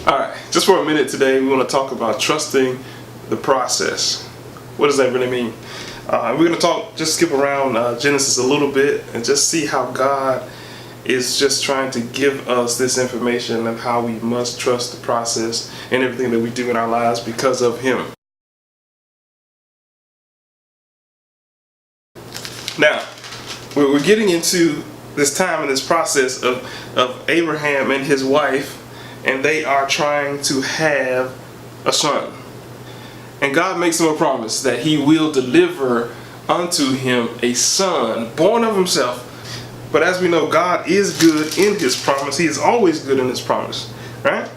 Alright, just for a minute today, we want to talk about trusting the process. What does that really mean? We're going to just skip around Genesis a little bit and just see how God is just trying to give us this information of how we must trust the process and everything that we do in our lives because of Him. Now, we're getting into this time and this process of Abraham and his wife, and they are trying to have a son. And God makes him a promise that He will deliver unto him a son born of himself. But as we know, God is good in His promise. He is always good in His promise, right?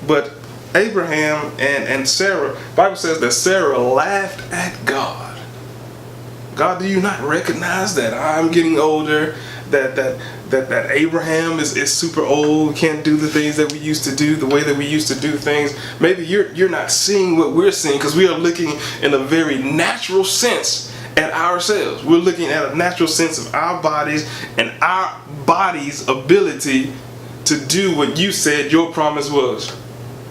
But Abraham and Sarah, the Bible says that Sarah laughed at God. God, do you not recognize that I'm getting older? That Abraham is super old, can't do the things that we used to do, the way that we used to do things. Maybe you're not seeing what we're seeing, because we are looking in a very natural sense at ourselves. We're looking at a natural sense of our bodies and our body's ability to do what you said your promise was.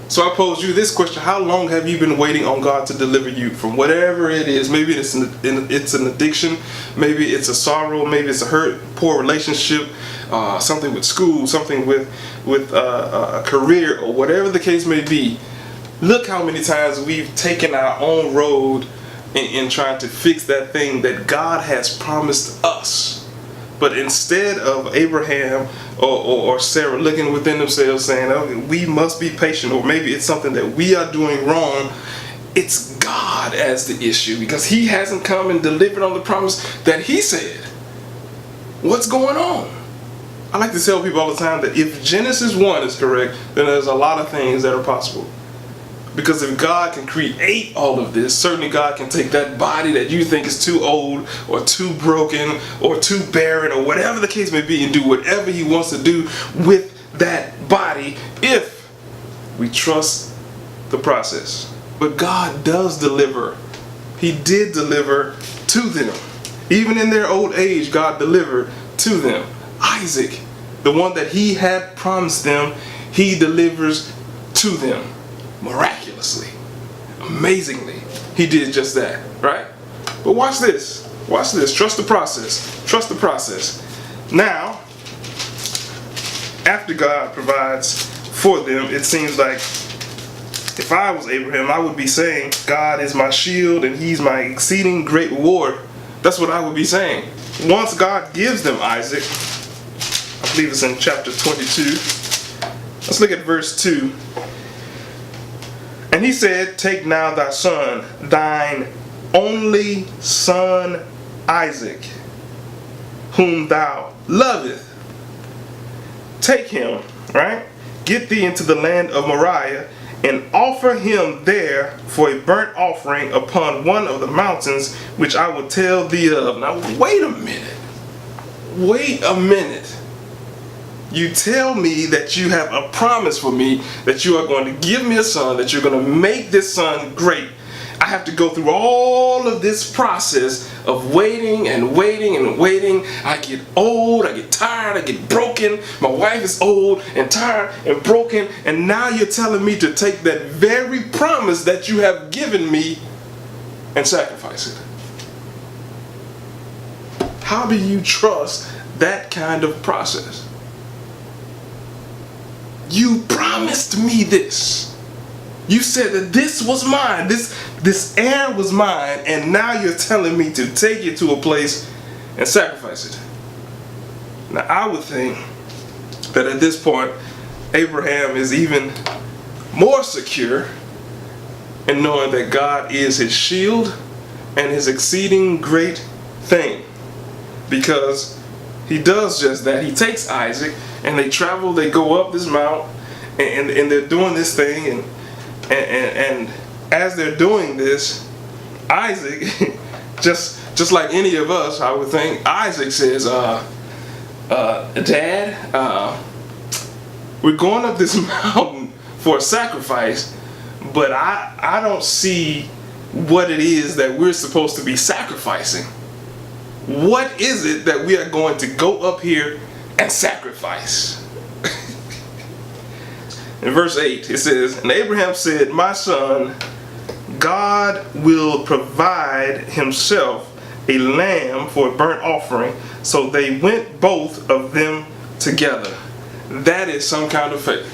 So I pose you this question: how long have you been waiting on God to deliver you from whatever it is? Maybe it's an addiction, maybe it's a sorrow, maybe it's a hurt, poor relationship, something with school, something with a career, or whatever the case may be. Look how many times we've taken our own road in trying to fix that thing that God has promised us. But instead of Abraham or Sarah looking within themselves saying, okay, we must be patient, or maybe it's something that we are doing wrong, it's God as the issue, because He hasn't come and delivered on the promise that He said. What's going on? I like to tell people all the time that if Genesis 1 is correct, then there's a lot of things that are possible. Because if God can create all of this, certainly God can take that body that you think is too old or too broken or too barren or whatever the case may be, and do whatever He wants to do with that body if we trust the process. But God does deliver. He did deliver to them. Even in their old age, God delivered to them. Isaac, the one that He had promised them, He delivers to them. Miraculously, amazingly, He did just that, right? But watch this. Watch this. Trust the process. Trust the process. Now, after God provides for them, it seems like if I was Abraham, I would be saying, God is my shield and He's my exceeding great reward. That's what I would be saying. Once God gives them Isaac, I believe it's in chapter 22. Let's look at verse 2. And He said, take now thy son, thine only son Isaac, whom thou lovest. Take him, right? Get thee into the land of Moriah, and offer him there for a burnt offering upon one of the mountains which I will tell thee of. Now wait a minute. Wait a minute. You tell me that you have a promise for me, that you are going to give me a son, that you're going to make this son great. I have to go through all of this process of waiting and waiting and waiting. I get old, I get tired, I get broken. My wife is old and tired and broken. And now you're telling me to take that very promise that you have given me and sacrifice it. How do you trust that kind of process? You promised me this. You said that this was mine. This heir was mine, and now you're telling me to take it to a place and sacrifice it. Now I would think that at this point Abraham is even more secure in knowing that God is his shield and his exceeding great thing, because he does just that. He takes Isaac and they travel, they go up this mount, and they're doing this thing, and as they're doing this, Isaac, just like any of us, I would think, Isaac says, Dad, we're going up this mountain for a sacrifice, but I don't see what it is that we're supposed to be sacrificing. What is it that we are going to go up here and sacrifice? In verse 8, it says, "And Abraham said, My son, God will provide himself a lamb for a burnt offering." So they went both of them together. That is some kind of faith.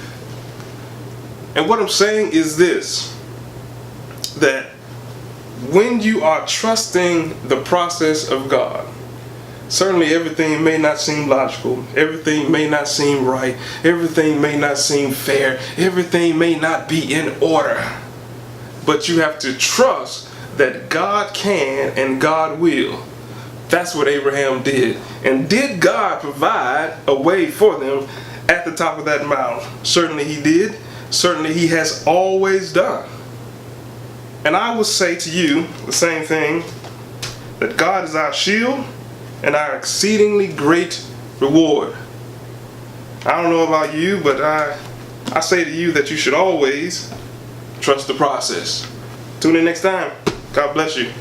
And what I'm saying is this, that when you are trusting the process of God, certainly everything may not seem logical, everything may not seem right, everything may not seem fair, everything may not be in order, but you have to trust that God can and God will. That's what Abraham did. And did God provide a way for them at the top of that mountain? Certainly he did. Certainly he has always done. And I will say to you the same thing, that God is our shield and our exceedingly great reward. I don't know about you, but I say to you that you should always trust the process. Tune in next time. God bless you.